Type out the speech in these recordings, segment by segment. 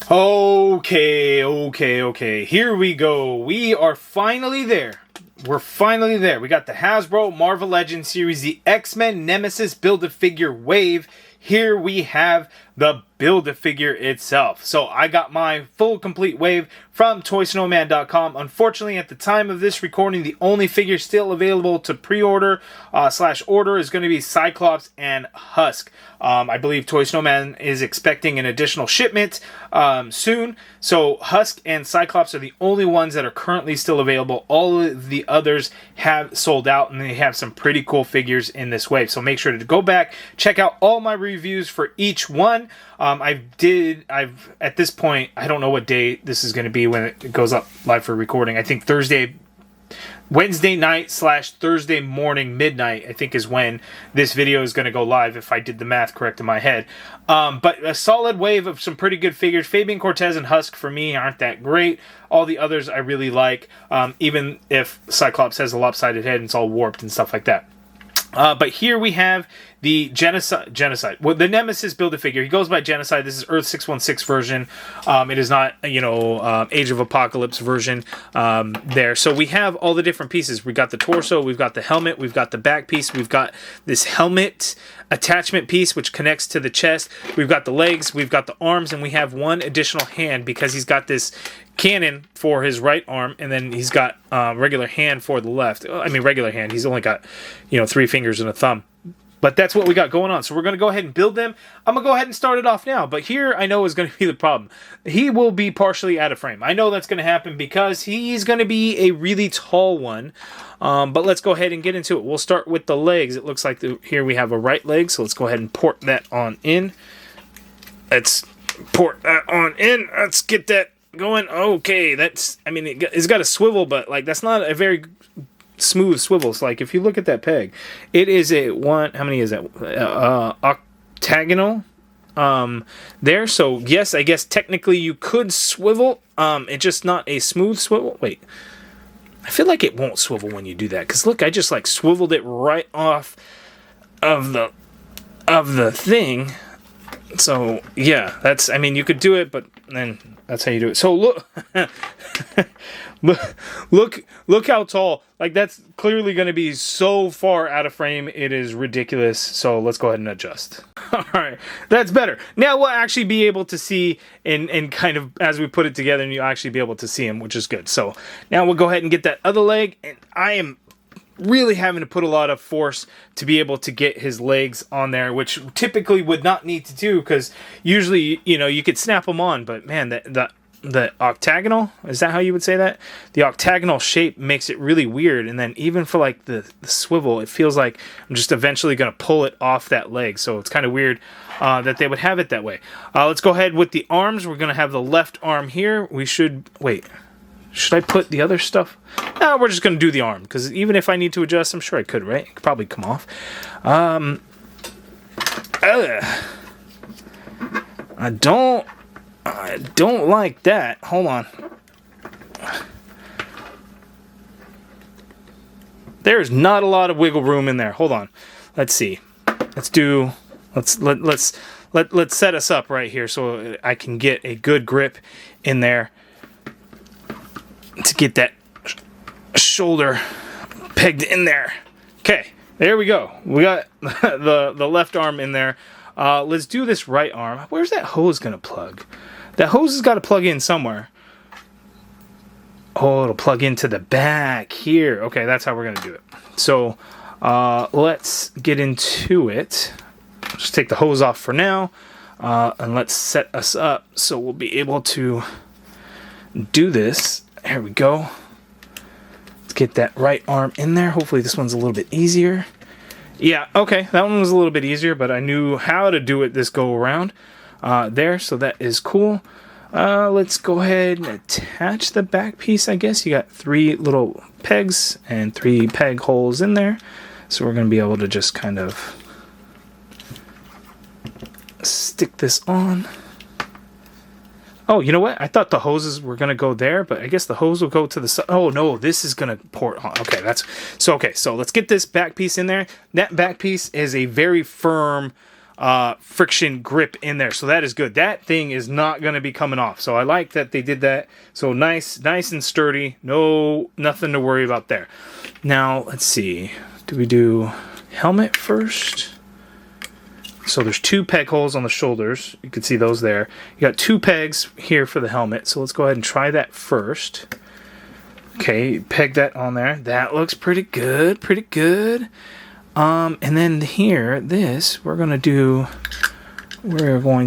Okay. Here we go. We are finally there. We're finally there. We got the Hasbro Marvel Legends series, the X-Men Nemesis Build-A-Figure Wave. Here we have the Build-A-Figure itself. So I got my full complete wave from ToySnowman.com. Unfortunately, at the time of this recording, the only figure still available to pre-order / order is going to be Cyclops and Husk. I believe Toy Snowman is expecting an additional shipment soon. So Husk and Cyclops are the only ones that are currently still available. All of the others have sold out, and they have some pretty cool figures in this wave. So make sure to go back, check out all my reviews for each one. I've at this point, I don't know what day this is going to be when it goes up live for recording. I think Wednesday night / Thursday morning midnight, I think, is when this video is going to go live, if I did the math correct in my head. But a solid wave of some pretty good figures. Fabian Cortez and Husk, for me, aren't that great. All the others I really like, even if Cyclops has a lopsided head and it's all warped and stuff like that. But here we have the Genocide. Well, the Nemesis Build-A-Figure. He goes by Genocide. This is Earth 616 version. It is not, Age of Apocalypse version there. So we have all the different pieces. We've got the torso. We've got the helmet. We've got the back piece. We've got this helmet attachment piece, which connects to the chest. We've got the legs. We've got the arms. And we have one additional hand because he's got this cannon for his right arm, and then he's got regular hand for the left. I mean, regular hand. He's only got, 3 fingers and a thumb. But that's what we got going on. So we're going to go ahead and build them. I'm going to go ahead and start it off now. But here I know is going to be the problem. He will be partially out of frame. I know that's going to happen because he's going to be a really tall one. But let's go ahead and get into it. We'll start with the legs. It looks like here we have a right leg. So let's go ahead and port that on in. Let's port that on in. Let's get that going. Okay, it's got a swivel, but that's not a very smooth swivels. Like, if you look at that peg, it is how many is that? Octagonal there. So yes, I guess technically you could swivel. It's just not a smooth swivel. Wait, I feel like it won't swivel when you do that, because look, I just swiveled it right off of the thing. So yeah, you could do it, but then that's how you do it. So look, look how tall. That's clearly going to be so far out of frame. It is ridiculous. So let's go ahead and adjust. All right, that's better. Now we'll actually be able to see, and kind of as we put it together, and you'll actually be able to see him, which is good. So now we'll go ahead and get that other leg, and I am really having to put a lot of force to be able to get his legs on there, which typically would not need to do, because usually, you could snap them on, but man, the octagonal, is that how you would say that? The octagonal shape makes it really weird, and then even for the swivel, it feels like I'm just eventually going to pull it off that leg, so it's kind of weird that they would have it that way. Let's go ahead with the arms. We're going to have the left arm here. Should I put the other stuff? No, we're just going to do the arm, because even if I need to adjust, I'm sure I could, right? It could probably come off. I don't like that. Hold on. There's not a lot of wiggle room in there. Hold on. Let's see. Let's set us up right here so I can get a good grip in there to get that shoulder pegged in there. Okay, there we go. We got the left arm in there. Let's do this right arm. Where's that hose gonna plug? That hose has got to plug in somewhere. Oh, it'll plug into the back here. Okay, that's how we're gonna do it. So let's get into it. Just take the hose off for now, and let's set us up so we'll be able to do this. There we go. Let's get that right arm in there. Hopefully this one's a little bit easier. Yeah, okay, that one was a little bit easier, but I knew how to do it this go around there, so that is cool. Let's go ahead and attach the back piece, I guess. You got 3 little pegs and 3 peg holes in there, so we're going to be able to just kind of stick this on. Oh, you know what? I thought the hoses were going to go there, but I guess the hose will go to the side. Oh, no, this is going to port on. Okay, so let's get this back piece in there. That back piece is a very firm friction grip in there. So that is good. That thing is not going to be coming off. So I like that they did that. So nice and sturdy. Nothing to worry about there. Now, let's see. Do we do helmet first? So there's 2 peg holes on the shoulders. You can see those there. You got 2 pegs here for the helmet. So let's go ahead and try that first. Okay, peg that on there. That looks pretty good, pretty good. And then here, we're going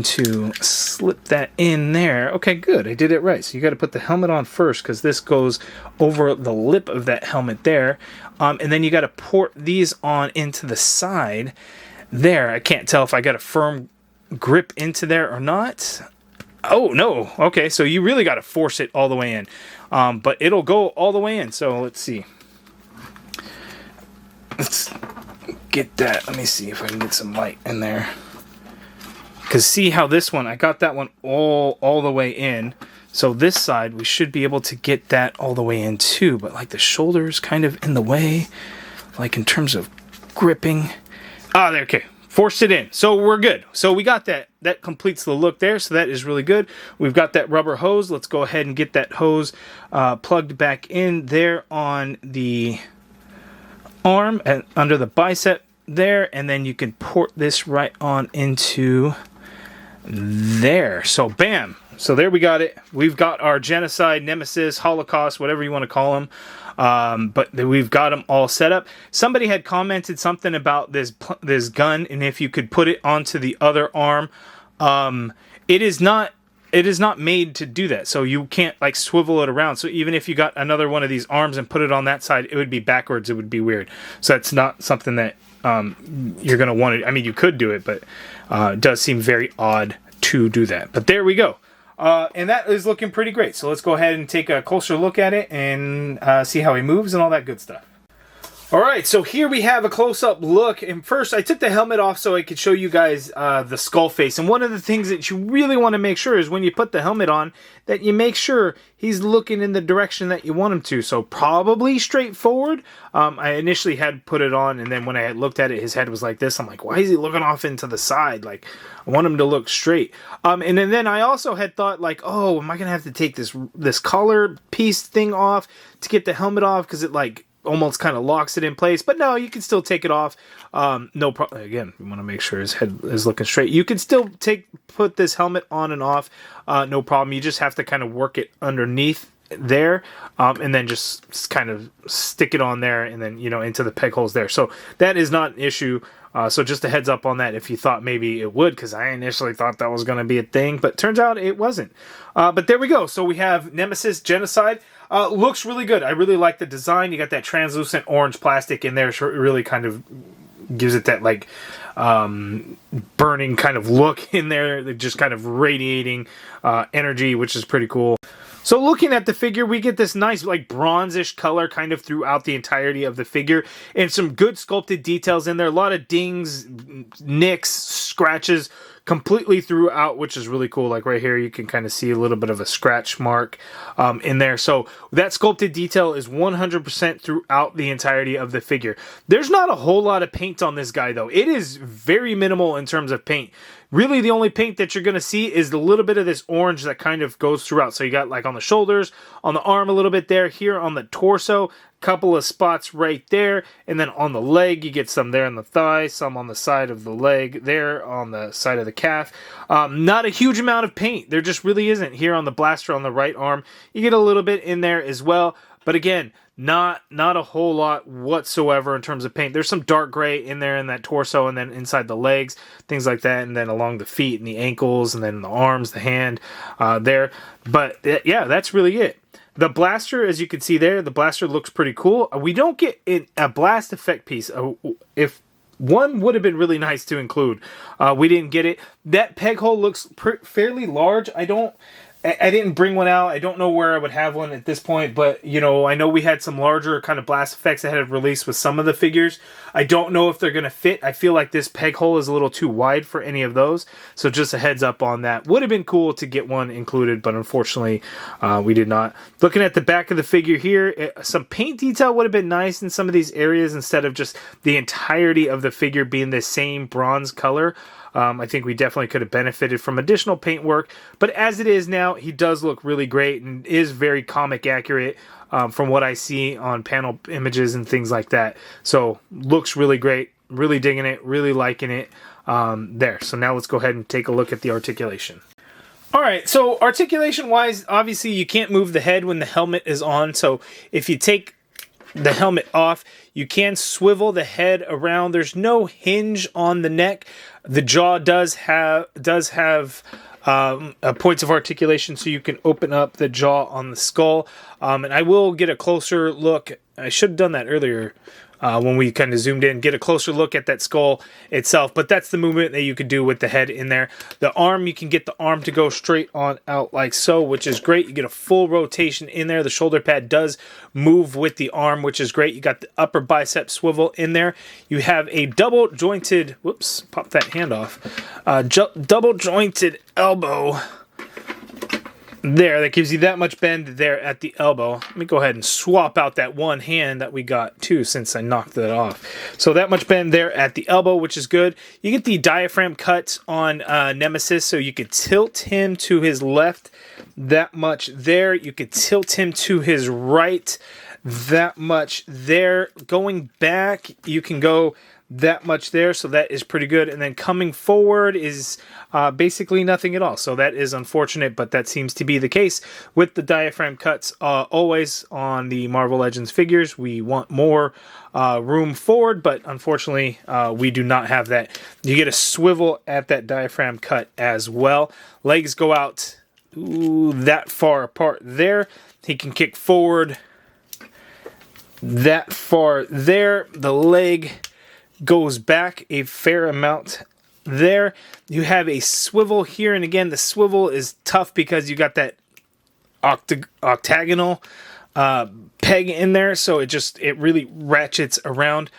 to slip that in there. Okay, good. I did it right. So you got to put the helmet on first because this goes over the lip of that helmet there. And then you got to port these on into the side there. I can't tell if I got a firm grip into there or not. Oh, no. Okay, so you really got to force it all the way in. But it'll go all the way in. So let's see. Let's get that. Let me see if I can get some light in there. Because see how this one, I got that one all the way in. So this side, we should be able to get that all the way in too. But like the shoulder's kind of in the way. Like in terms of gripping. Ah, there, okay. Forced it in. So we're good. So we got that. That completes the look there. So that is really good. We've got that rubber hose. Let's go ahead and get that hose plugged back in there on the arm and under the bicep there. And then you can port this right on into there. So bam. So there we got it. We've got our Genocide, Nemesis, Holocaust, whatever you want to call them. But we've got them all set up. Somebody had commented something about this gun and if you could put it onto the other arm. It is not made to do that. So you can't like swivel it around. So even if you got another one of these arms and put it on that side, it would be backwards. It would be weird. So that's not something that you're going to want to. I mean, you could do it, but it does seem very odd to do that. But there we go. And that is looking pretty great. So let's go ahead and take a closer look at it and see how he moves and all that good stuff. Alright, so here we have a close-up look. And first, I took the helmet off so I could show you guys the skull face. And one of the things that you really want to make sure is when you put the helmet on, that you make sure he's looking in the direction that you want him to. So probably straight forward. I initially had put it on, and then when I had looked at it, his head was like this. I'm like, why is he looking off into the side? Like, I want him to look straight. And then I also had thought, like, oh, am I going to have to take this collar piece thing off to get the helmet off? Because it, like, almost kind of locks it in place, but no, you can still take it off. No problem. Again, you want to make sure his head is looking straight. You can still put this helmet on and off. No problem. You just have to kind of work it underneath there, and then just kind of stick it on there, and then into the peg holes there. So that is not an issue. So just a heads up on that if you thought maybe it would, because I initially thought that was going to be a thing, but turns out it wasn't. But there we go. So we have Nemesis Genocide. Looks really good. I really like the design. You got that translucent orange plastic in there. So it really kind of gives it that like burning kind of look in there. Just kind of radiating energy, which is pretty cool. So looking at the figure, we get this nice like bronzish color kind of throughout the entirety of the figure, and some good sculpted details in there. A lot of dings, nicks, scratches completely throughout, which is really cool. Like right here, you can kind of see a little bit of a scratch mark in there. So that sculpted detail is 100% throughout the entirety of the figure. There's not a whole lot of paint on this guy, though. It is very minimal in terms of paint. Really, the only paint that you're going to see is a little bit of this orange that kind of goes throughout. So you got like on the shoulders, on the arm a little bit there, here on the torso, couple of spots right there, and then on the leg you get some there on the thigh, some on the side of the leg there on the side of the calf. Not a huge amount of paint. There just really isn't. Here on the blaster on the right arm, you get a little bit in there as well. But again, not a whole lot whatsoever in terms of paint. There's some dark gray in there in that torso, and then inside the legs, things like that, and then along the feet and the ankles, and then the arms, the hand there. But yeah, that's really it. The blaster, as you can see there, the blaster looks pretty cool. We don't get a blast effect piece. If one would have been really nice to include, we didn't get it. That peg hole looks fairly large. I didn't bring one out. I don't know where I would have one at this point, but, I know we had some larger kind of blast effects that had released with some of the figures. I don't know if they're going to fit. I feel like this peg hole is a little too wide for any of those, so just a heads up on that. Would have been cool to get one included, but unfortunately, we did not. Looking at the back of the figure here, some paint detail would have been nice in some of these areas instead of just the entirety of the figure being the same bronze color. I think we definitely could have benefited from additional paint work, but as it is now, he does look really great and is very comic accurate from what I see on panel images and things like that. So looks really great, really digging it, really liking it there. So now let's go ahead and take a look at the articulation. Alright, so articulation wise, obviously you can't move the head when the helmet is on, so if you take the helmet off, you can swivel the head around. There's no hinge on the neck. The jaw does have points of articulation, so you can open up the jaw on the skull. And I will get a closer look. I should have done that earlier when we kind of zoomed in, get a closer look at that skull itself. But that's the movement that you could do with the head in there. The arm, you can get the arm to go straight on out like so, which is great. You get a full rotation in there. The shoulder pad does move with the arm, which is great. You got the upper bicep swivel in there. You have a double jointed, whoops, pop that hand off, double jointed elbow there. That gives you that much bend there at the elbow. Let me go ahead and swap out that one hand that we got too, since I knocked that off. So that much bend there at the elbow, which is good. You get the diaphragm cuts on Nemesis, so you could tilt him to his left that much there. You could tilt him to his right that much there. Going back, you can go that much there, so that is pretty good. And then coming forward is basically nothing at all, so that is unfortunate, but that seems to be the case with the diaphragm cuts always on the Marvel Legends figures. We want more room forward, but unfortunately we do not have that. You get a swivel at that diaphragm cut as well. Legs go out that far apart there. He can kick forward that far there. The leg goes back a fair amount there. You have a swivel here, and again, the swivel is tough because you got that octagonal peg in there, so it really ratchets around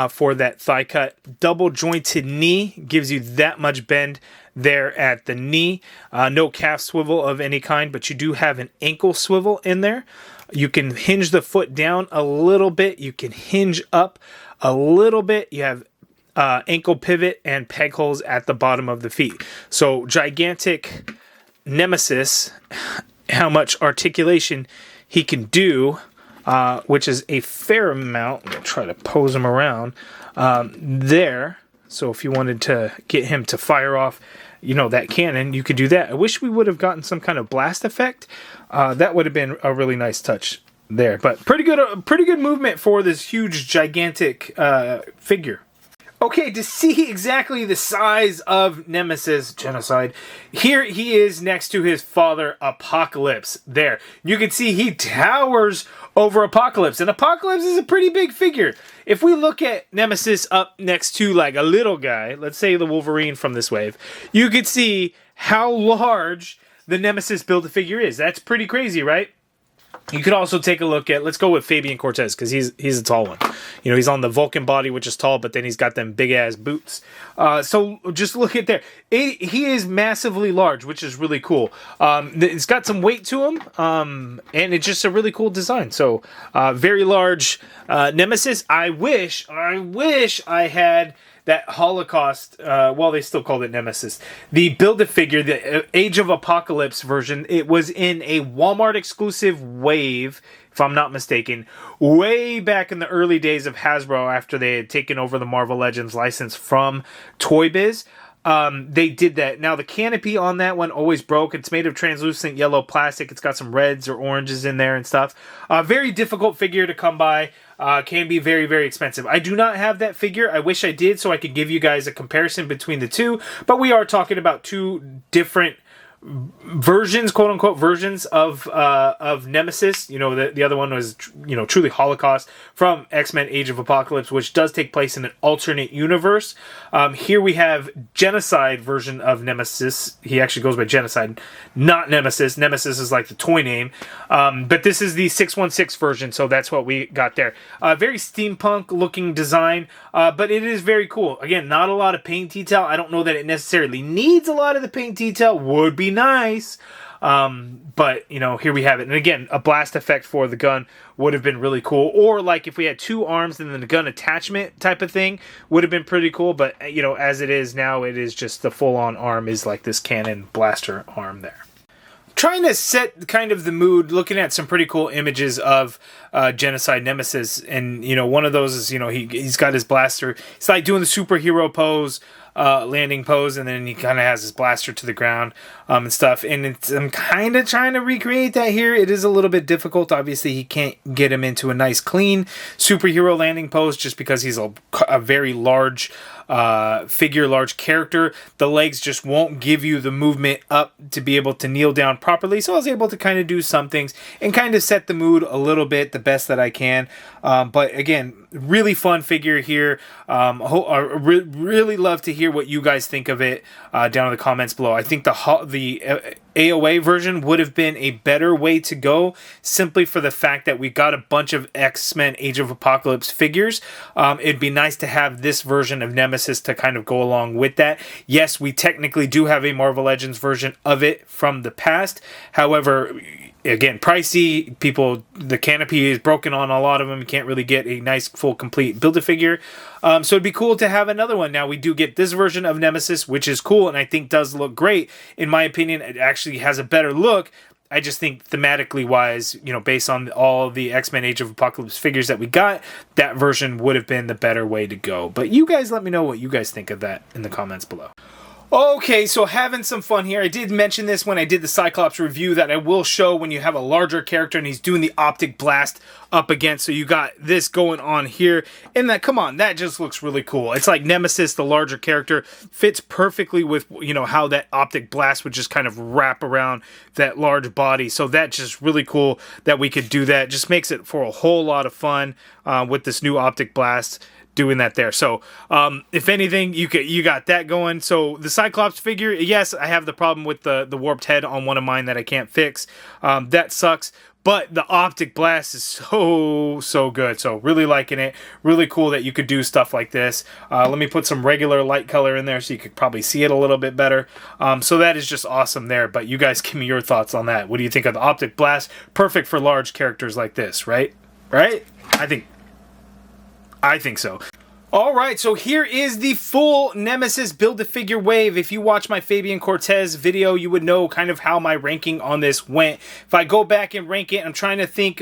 for that thigh cut. Double jointed knee gives you that much bend there at the knee. No calf swivel of any kind, but you do have an ankle swivel in there. You can hinge the foot down a little bit. You can hinge up a little bit. You have ankle pivot and peg holes at the bottom of the feet. So gigantic Nemesis, how much articulation he can do, which is a fair amount. I'm going to try to pose him around there. So if you wanted to get him to fire off, that cannon, you could do that. I wish we would have gotten some kind of blast effect. That would have been a really nice touch there. But pretty good movement for this huge, gigantic figure. Okay, to see exactly the size of Nemesis Genocide, here he is next to his father, Apocalypse. There. You can see he towers over Apocalypse, and Apocalypse is a pretty big figure. If we look at Nemesis up next to like a little guy, let's say the Wolverine from this wave, you could see how large the Nemesis Build-A-Figure is. That's pretty crazy, right? You could also take a look at, let's go with Fabian Cortez, because he's a tall one. He's on the Vulcan body, which is tall, but then he's got them big-ass boots. So just look at there. He is massively large, which is really cool. It's got some weight to him, and it's just a really cool design. So very large Nemesis. I wish I had that Holocaust, well, they still called it Nemesis. The Build-A-Figure, the Age of Apocalypse version, it was in a Walmart exclusive wave, if I'm not mistaken, way back in the early days of Hasbro after they had taken over the Marvel Legends license from Toy Biz. They did that. Now, the canopy on that one always broke. It's made of translucent yellow plastic. It's got some reds or oranges in there and stuff. Very difficult figure to come by. Can be very, very expensive. I do not have that figure. I wish I did, so I could give you guys a comparison between the two. But we are talking about two different versions, quote unquote versions of Nemesis. The other one was truly Holocaust from X-Men Age of Apocalypse, which does take place in an alternate universe. Here we have Genocide version of Nemesis. He actually goes by Genocide, not Nemesis. Nemesis is like the toy name, but this is the 616 version, so that's what we got there. Very steampunk looking design, but it is very cool. Again, not a lot of paint detail. I don't know that it necessarily needs a lot of the paint detail. Would be nice. But, you know, here we have it. And again, a blast effect for the gun would have been really cool. Or like if we had 2 arms and then the gun attachment type of thing would have been pretty cool. But, you know, as it is now, it is just the full-on arm is like this cannon blaster arm there. Trying to set kind of the mood, looking at some pretty cool images of Genocide Nemesis, and you know, one of those is, you know, he's got his blaster. It's like doing the superhero pose, landing pose, and then he kind of has his blaster to the ground and stuff. And I'm kind of trying to recreate that here. It is a little bit difficult. Obviously, he can't get him into a nice, clean superhero landing pose just because he's a very large figure, large character. The legs just won't give you the movement up to be able to kneel down properly. So I was able to kind of do some things and kind of set the mood a little bit, the best that I can. But again, really fun figure here. I really love to hear what you guys think of it down in the comments below. I think the AOA version would have been a better way to go, simply for the fact that we got a bunch of X-Men Age of Apocalypse figures. It'd be nice to have this version of Nemesis to kind of go along with that. Yes, we technically do have a Marvel Legends version of it from the past. However, again, pricey. The canopy is broken on a lot of them. You can't really get a nice, full, complete Build-A-Figure. So it'd be cool to have another one. Now, we do get this version of Nemesis, which is cool, and I think does look great. In my opinion, it actually has a better look. I just think thematically wise, you know, based on all the X-Men Age of Apocalypse figures that we got, that version would have been the better way to go. But you guys let me know what you guys think of that in the comments below. Okay, so having some fun here. I did mention this when I did the Cyclops review, that I will show when you have a larger character and he's doing the optic blast up against. So you got this going on here. And that, come on, that just looks really cool. It's like Nemesis, the larger character, fits perfectly with, you know, how that optic blast would just kind of wrap around that large body. So that's just really cool that we could do that. Just makes it for a whole lot of fun with this new optic blast. Doing that there. So if anything, you got that going. So the Cyclops figure, yes, I have the problem with the warped head on one of mine that I can't fix. That sucks. But the optic blast is so good. So really liking it. Really cool that you could do stuff like this. Let me put some regular light color in there so you could probably see it a little bit better. So that is just awesome there. But you guys give me your thoughts on that. What do you think of the optic blast? Perfect for large characters like this, right? Right? I think so. Alright, so here is the full Nemesis Build-A-Figure wave. If you watch my Fabian Cortez video, you would know kind of how my ranking on this went. If I go back and rank it, I'm trying to think,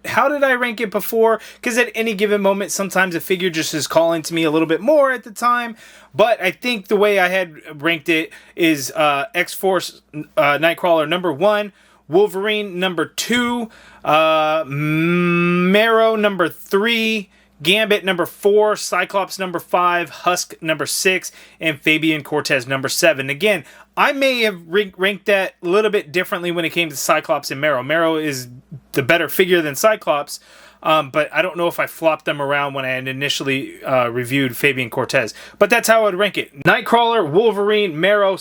how did I rank it before? Because at any given moment, sometimes a figure just is calling to me a little bit more at the time. But I think the way I had ranked it is X-Force Nightcrawler number 1, Wolverine number 2, Marrow number 3, Gambit number 4, Cyclops number 5, Husk number 6, and Fabian Cortez number 7. Again, I may have ranked that a little bit differently when it came to Cyclops and Marrow. Marrow is the better figure than Cyclops, but I don't know if I flopped them around when I had initially reviewed Fabian Cortez. But that's how I would rank it. Nightcrawler, Wolverine, Marrow,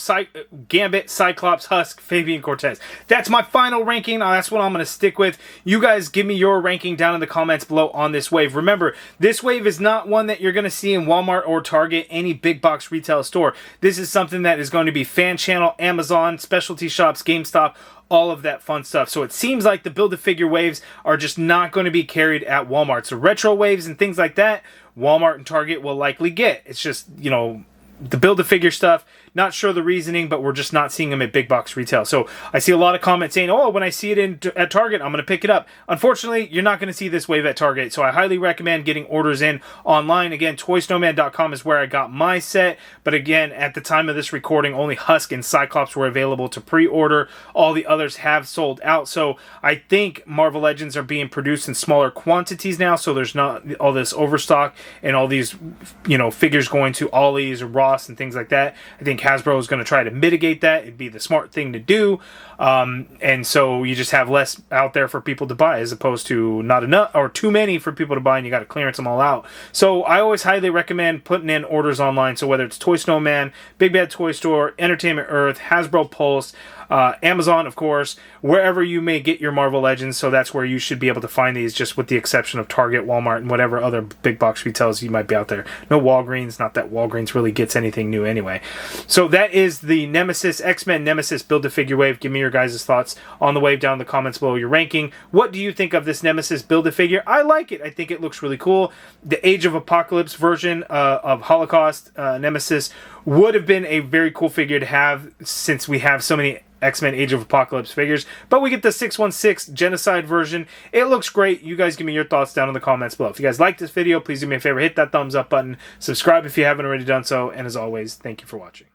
Gambit, Cyclops, Husk, Fabian Cortez. That's my final ranking. That's what I'm going to stick with. You guys give me your ranking down in the comments below on this wave. Remember, this wave is not one that you're going to see in Walmart or Target, any big box retail store. This is something that is going to be fan channel, Amazon, specialty shops, GameStop, all of that fun stuff. So it seems like the Build-A-Figure waves are just not going to be carried at Walmart. So retro waves and things like that, Walmart and Target will likely get. It's just, you know, the Build-A-Figure stuff, not sure the reasoning, but we're just not seeing them at big box retail. So I see a lot of comments saying, oh, when I see it at Target, I'm going to pick it up. Unfortunately, you're not going to see this wave at Target. So I highly recommend getting orders in online. Again, toysnowman.com is where I got my set. But again, at the time of this recording, only Husk and Cyclops were available to pre-order. All the others have sold out. So I think Marvel Legends are being produced in smaller quantities now. So there's not all this overstock and all these, you know, figures going to Ollie's or Ross and things like that. I think Hasbro is going to try to mitigate that. It'd be the smart thing to do. And so you just have less out there for people to buy, as opposed to not enough or too many for people to buy, and you got to clearance them all out. So I always highly recommend putting in orders online. So whether it's Toy Snowman, Big Bad Toy Store, Entertainment Earth, Hasbro Pulse, Amazon, of course, wherever you may get your Marvel Legends. So that's where you should be able to find these, just with the exception of Target, Walmart, and whatever other big box retailers you might be out there. No Walgreens, not that Walgreens really gets that's anything new anyway. So that is the Nemesis, X-Men Nemesis Build-A-Figure wave. Give me your guys' thoughts on the wave down in the comments below, your ranking. What do you think of this Nemesis Build-A-Figure? I like it. I think it looks really cool. The Age of Apocalypse version of Holocaust Nemesis would have been a very cool figure to have, since we have so many X-Men Age of Apocalypse figures, but we get the 616 Genocide version. It looks great. You guys give me your thoughts down in the comments below. If you guys like this video, please do me a favor, hit that thumbs up button, subscribe if you haven't already done so, and as always, thank you for watching.